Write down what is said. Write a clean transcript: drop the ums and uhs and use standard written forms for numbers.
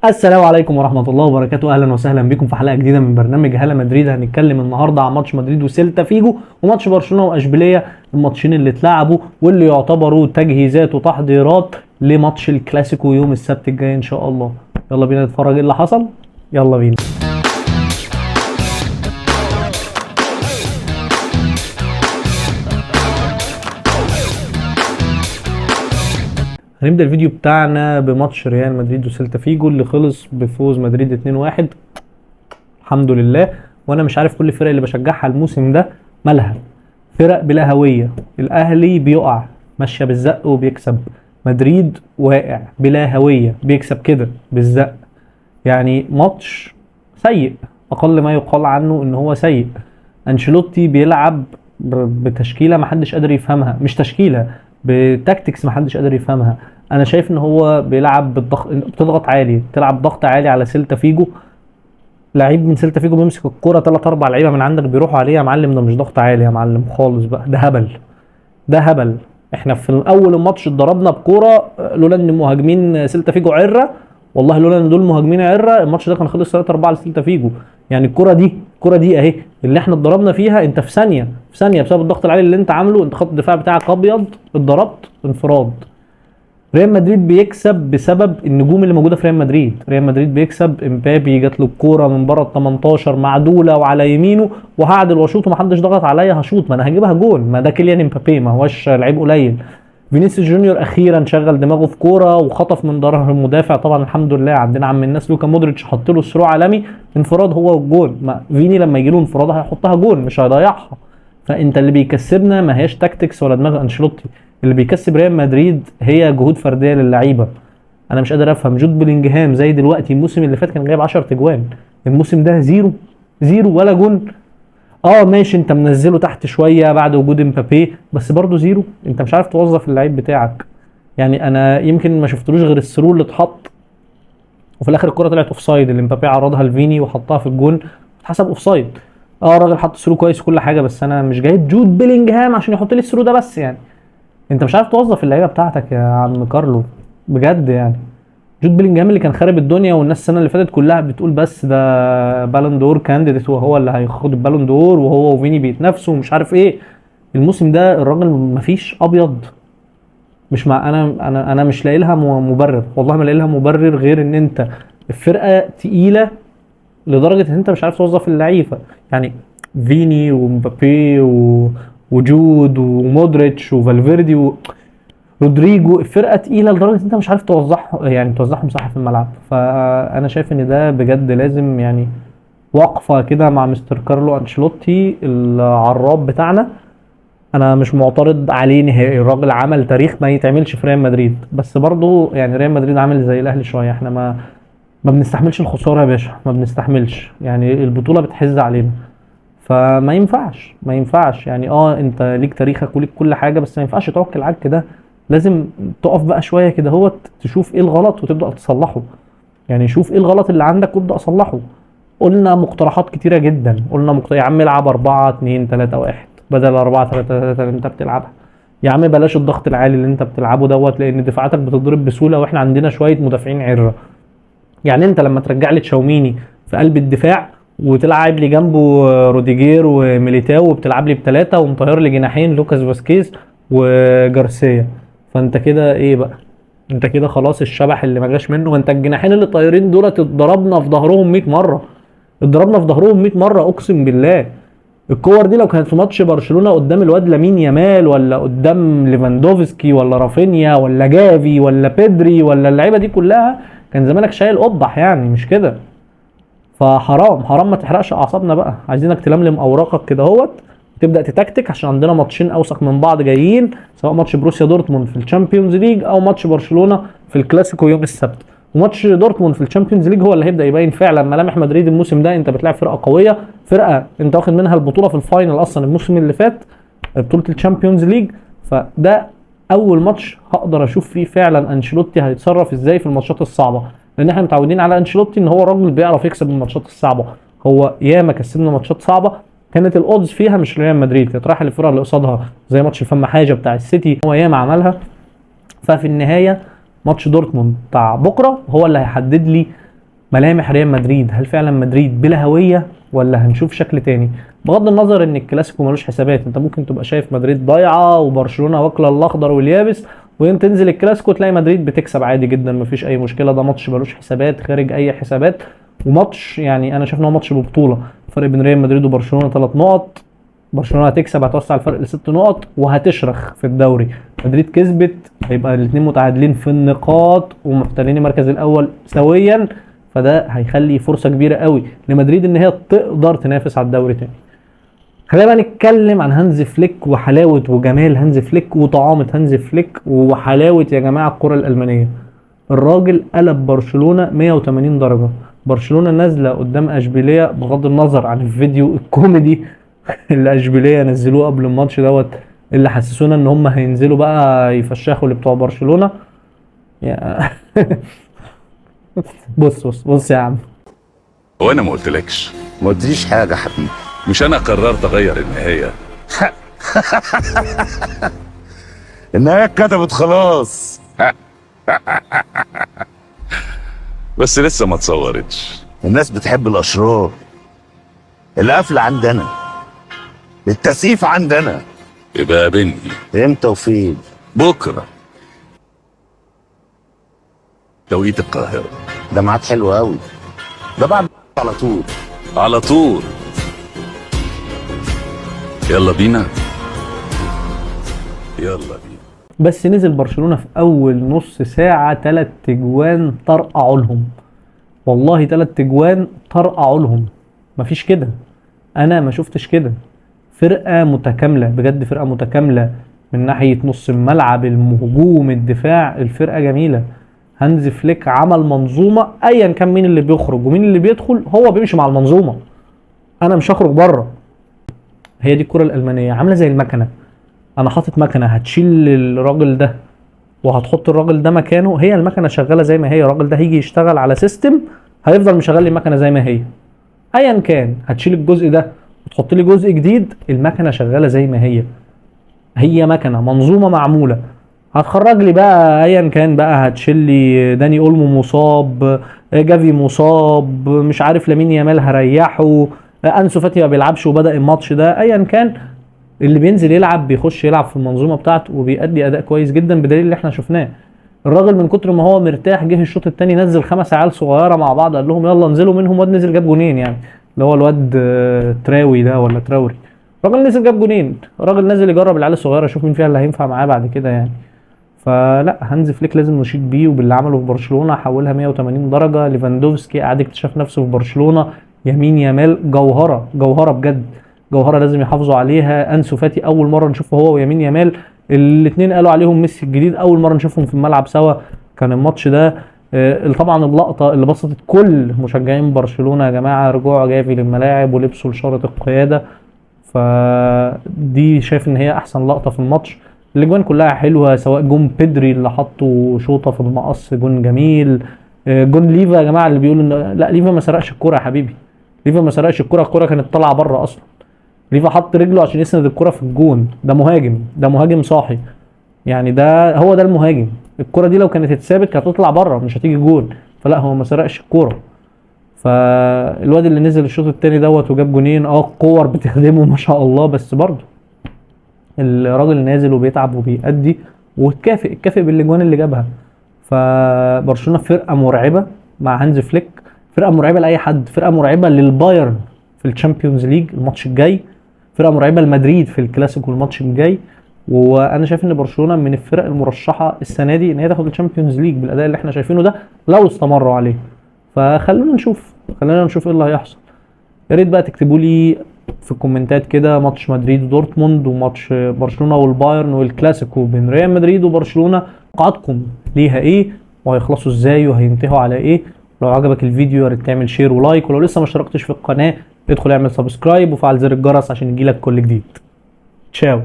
السلام عليكم ورحمة الله وبركاته. أهلا وسهلا بكم في حلقة جديدة من برنامج هلا مدريد. هنتكلم النهاردة عن ماتش مدريد وسيلتا فيجو وماتش برشلونة وأشبيلية، الماتشين اللي اتلعبوا واللي يعتبروا تجهيزات وتحضيرات لماتش الكلاسيكو يوم السبت الجاي إن شاء الله. يلا بينا نتفرج ايه اللي حصل. يلا بينا. هنبدأ الفيديو بتاعنا بماتش ريال مدريد وسيلتا فيجو اللي خلص بفوز مدريد 2-1 الحمد لله. وانا مش عارف كل الفرق اللي بشجعها الموسم ده مالها، فرق بلا هوية. الاهلي بيقع ماشية بالزق وبيكسب، مدريد واقع بلا هوية بيكسب كده بالزق. يعني ماتش سيء، اقل ما يقال عنه ان هو سيء. انشيلوتي بيلعب بتشكيله محدش قادر يفهمها، مش تشكيله، بتاكتكس محدش قادر يفهمها. انا شايف ان هو بيلعب بالضغط، بتضغط عالي، بتلعب ضغط عالي على سيلتا فيجو. لعيب من سيلتا فيجو بيمسك الكوره 3 4 لعيبه من عندك بيروحوا عليه. يا معلم ده مش ضغط عالي يا معلم خالص بقى، ده هبل، ده هبل. احنا في اول الماتش اتضربنا بكوره لولا ان مهاجمين سيلتا فيجو عره، والله لولا ان دول مهاجمين عره الماتش ده كان خلص 3 4 لسيلتا فيجو. يعني الكوره دي اهي اللي احنا اتضربنا فيها، انت في ثانيه بسبب الضغط العالي اللي انت عامله، انت خط الدفاع بتاعك ابيض، اتضربت انفراد. ريال مدريد بيكسب بسبب النجوم اللي موجوده في ريال مدريد. ريال مدريد بيكسب، امبابي جات له الكوره من بره ال 18 معدوله وعلى يمينه، وهعدل واشوط ومحدش ضغط عليا هشوط، ما انا هجيبها جول، ما ده كيليان امبابي، ما هوش لعيب قليل. فينيسيوس جونيور اخيرا شغل دماغه في كوره وخطف من ظهر المدافع. طبعا الحمد لله عندنا عم الناس لوكا مودريتش حط له الثرو عالمي، انفراد هو والجول. ما فيني لما يجي له انفراد هيحطها جول مش هيضيعها. فانت اللي بيكسبنا ما هياش تاكتكس ولا دماغ انشيلوتي، اللي بيكسب ريال مدريد هي جهود فرديه للعيبه. انا مش قادر افهم جود بلينجهام زي دلوقتي، الموسم اللي فات كان جايب 10 تجوان، الموسم ده زيرو ولا جون. اه ماشي، انت منزله تحت شويه بعد وجود امبابي، بس برضه زيرو. انت مش عارف توظف اللعيب بتاعك. يعني انا يمكن ما شفتلوش غير السرور اللي اتحط وفي الاخر الكره طلعت اوفسايد، اللي امبابي عرضها لفيني وحطها في الجون اتحسب اوفسايد. اه الراجل حط السرور كويس وكل حاجه، بس انا مش جايب جود بيلينجهام عشان يحط لي السرور ده بس. يعني انت مش عارف توظف اللعيبه بتاعتك يا عم كارلو بجد. يعني جود بيلينجهام اللي كان خارب الدنيا والناس السنه اللي فاتت كلها بتقول بس ده بالون دور كانديديت وهو اللي هياخد البالون دور وهو وفيني بيتنافسوا ومش عارف ايه. الموسم ده الراجل مفيش ابيض. مش مع انا مش لاقي لها مبرر، والله ما لاقي لها مبرر غير ان انت الفرقه تقيله لدرجه ان انت مش عارف توظف اللعيبه. يعني فيني ومبابي وجود ومودريتش وفالفيردي رودريجو، الفرقه تقيله لدرجه ان انت مش عارف توزعهم، يعني توزعهم صح في الملعب. فانا شايف ان ده بجد لازم يعني وقفه كده مع مستر كارلو انشيلوتي العراب بتاعنا. انا مش معترض عليه نهائي، الراجل عمل تاريخ ما يتعملش في ريال مدريد، بس برضه يعني ريال مدريد عامل زي الاهلي شويه، احنا ما بنستحملش الخساره يا باشا، ما بنستحملش. يعني البطوله بتحز علينا، فما ينفعش ما ينفعش. يعني انت ليك تاريخك وليك كل حاجه، بس ما ينفعش تعك العك ده. لازم تقف بقى شويه كده هوت، تشوف ايه الغلط وتبدا تصلحه. يعني شوف ايه الغلط اللي عندك وابدا اصلحه. قلنا مقترحات كتيره جدا، قلنا يا عم العب 4-2-3-1 بدل 4-3-3 اللي انت بتلعبها. يا عم بلاش الضغط العالي اللي انت بتلعبه دوت، لان دفاعاتك بتضرب بسهوله واحنا عندنا شويه مدافعين عره. يعني انت لما ترجع لي تشاوميني في قلب الدفاع وتلعب لي جنبه روديجير وميليتاو وبتلعب لي بثلاثه ومطير لي جناحين لوكاس فاسكيز وجارسيا، فانت كده ايه بقى؟ انت كده خلاص الشبح اللي ما جاش منه. انت الجناحين اللي طايرين دول اتضربنا في ظهرهم 100 مره، اتضربنا في ظهرهم 100 مره اقسم بالله. الكور دي لو كانت في ماتش برشلونه قدام الواد لامين يامال ولا قدام ليفاندوفسكي ولا رافينيا ولا جافي ولا بيدري ولا اللعيبه دي كلها، كان زمانك شايل قبح. يعني مش كده؟ فحرام ما تحرقش اعصابنا بقى. عايزينك تلملم اوراقك كده اهوت وتبدا تتكتك، عشان عندنا ماتشين اوسخ من بعض جايين، سواء ماتش بروسيا دورتموند في الشامبيونز ليج او ماتش برشلونه في الكلاسيكو يوم السبت. وماتش دورتموند في الشامبيونز ليج هو اللي هيبدا يبين فعلا ملامح مدريد الموسم ده. انت بتلعب فرقه قويه، فرقه انت واخد منها البطوله في الفاينل اصلا الموسم اللي فات، بطوله الشامبيونز ليج. فده اول ماتش هقدر اشوف فيه فعلا انشيلوتي هيتصرف ازاي في الماتشات الصعبه، لان احنا متعودين على انشيلوتي ان هو راجل بيعرف يكسب الماتشات الصعبه. هو ياما كسبنا ماتشات صعبه كانت الاودز فيها مش ريال مدريد، كانت رايحه للفرقه اللي قصادها، زي ماتش الفم حاجه بتاع السيتي هو ياما عملها. ففي النهايه ماتش دورتموند بتاع بكره هو اللي هيحدد لي ملامح ريال مدريد، هل فعلا مدريد بلا هويه ولا هنشوف شكل تاني؟ بغض النظر ان الكلاسيكو ملوش حسابات، انت ممكن تبقى شايف مدريد ضايعه وبرشلونه واكله الاخضر واليابس، وانت تنزل الكلاسيكو تلاقي مدريد بتكسب عادي جدا مفيش اي مشكله. ده ماتش ملوش حسابات خارج اي حسابات، وماتش يعني انا شايف ان هو ماتش ببطوله. فرق بين ريال مدريد وبرشلونه 3 نقط، برشلونه هتكسب هتوسع الفرق ل6 نقط وهتشرخ في الدوري. مدريد كسبت هيبقى الاثنين متعادلين في النقاط ومحتلين المركز الاول سويا، فده هيخلي فرصه كبيره قوي لمدريد ان هي تقدر تنافس على الدوري تاني. خلينا بقى نتكلم عن هانز فليك وحلاوه وجمال هانز فليك وطعامه هانز فليك وحلاوه يا جماعه الكره الالمانيه. الراجل قلب برشلونه 180 درجه. برشلونه نازله قدام اشبيليه، بغض النظر عن الفيديو الكوميدي اللي اشبيليه نزلوه قبل الماتش دوت، اللي حسسونا ان هم هينزلوا بقى يفشخوا اللي بتوع برشلونه. بص يا عم، وانا ما قلتلكش؟ ما قلتليش حاجه حبيبي. مش انا قررت اغير النهايه؟ النهايه اتكتبت خلاص. بس لسه ما اتصورتش. الناس بتحب الاشرار. القفل عندنا، التسقيف عندنا. يبقى قابلني امتى وفين؟ بكره توقيت القاهره. ده ميعاد حلو قوي، ده بعد على طول. على طول. يلا بينا. يلا بينا. بس نزل برشلونه في اول نص ساعه 3 تجوان طرقعوا لهم، والله 3 تجوان طرقعوا لهم، مفيش كده، انا ما شفتش كده. فرقه متكامله بجد، فرقه متكامله من ناحيه نص الملعب، الهجوم، الدفاع، الفرقه جميله. هانز فليك عمل منظومه، ايا كان مين اللي بيخرج ومين اللي بيدخل هو بيمشي مع المنظومه، انا مش هخرج بره. هي دي الكره الالمانيه، عامله زي المكنه، انا حاطط مكنه هتشيل الراجل ده وهتحط الراجل ده مكانه، هي المكنه شغاله زي ما هي، الراجل ده هيجي يشتغل على سيستم هيفضل مشغل لي المكنه زي ما هي، ايا كان هتشيل الجزء ده وتحط لي جزء جديد، المكنه شغاله زي ما هي، هي مكنه منظومه معموله. هتخرج لي بقى ايا كان بقى، هتشيل لي داني اولمو مصاب، جافي مصاب، مش عارف لامين يامال هريحه، انسو فاتي ما بيلعبش وبدا الماتش ده، ايا كان اللي بينزل يلعب بيخش يلعب في المنظومه بتاعته وبيأدي اداء كويس جدا، بدليل اللي احنا شفناه. الراجل من كتر ما هو مرتاح جه الشوط الثاني نزل 5 عيال صغيره مع بعض، قال لهم يلا انزلوا، منهم واد نزل جاب جونين، يعني اللي هو الواد تراوي ده ولا تراوري، الراجل نزل جاب جونين، الراجل نازل يجرب العيال الصغيره يشوف مين فيها اللي هينفع معاه بعد كده يعني. فلا هانز فليك لازم نشيد بيه، وباللي عمله في برشلونه حولها 180 درجه. ليفاندوفسكي قاعد اكتشاف نفسه في برشلونه، يمين يامال جوهره جوهره بجد، جوهره لازم يحافظوا عليها. انسو فاتي اول مره نشوفه هو ويمين يامال، الاثنين قالوا عليهم ميسي الجديد، اول مره نشوفهم في الملعب سوا كان الماتش ده. طبعا اللقطه اللي بسطت كل مشجعين برشلونه يا جماعه، رجوع جافي للملاعب ولبسه لشاره القياده، فدي شايف ان هي احسن لقطه في الماتش. الاجوان كلها حلوه، سواء جون بيدري اللي حطه شوطه في المقص جون جميل، جون ليفا يا جماعه اللي بيقولوا ان لا ليفا ما سرقش الكوره يا حبيبي، ليفا ما سرقش الكوره، الكوره كانت طالعه بره اصلا، ليفا حط رجله عشان يسند الكوره في الجون، ده مهاجم، ده مهاجم صاحي يعني، ده هو ده المهاجم، الكوره دي لو كانت اتثابت كانت هتطلع بره مش هتيجي جون، فلا هو ما سرقش الكوره. فالواد اللي نزل الشوط الثاني دوت وجاب جونين، كور بتخدمه ما شاء الله، بس برضه الراجل نازل وبيتعب وبيأدي وتكافئ بالاجوان اللي جابها. فبرشلونه فرقه مرعبه مع هانز فليك، فرقه مرعبه لاي حد، فرقه مرعبه للبايرن في الشامبيونز ليج الماتش الجاي، فرقه مرعبه لمدريد في الكلاسيكو الماتش الجاي. وانا شايف ان برشلونه من الفرق المرشحه السنه دي ان هي تاخد الشامبيونز ليج بالاداء اللي احنا شايفينه ده لو استمروا عليه. فخلونا نشوف ايه اللي هيحصل. يا ريت بقى تكتبوا لي في الكومنتات كده ماتش مدريد ودورتموند وماتش برشلونه والبايرن والكلاسيكو بين ريال مدريد وبرشلونه، توقعاتكم ليها ايه وهيخلصوا ازاي وهينتهوا على ايه. لو عجبك الفيديو يا ريت تعمل شير ولايك، ولو لسه ما اشتركتش في القناه ادخل اعمل سبسكرايب وفعل زر الجرس عشان يجيلك كل جديد. تشاو.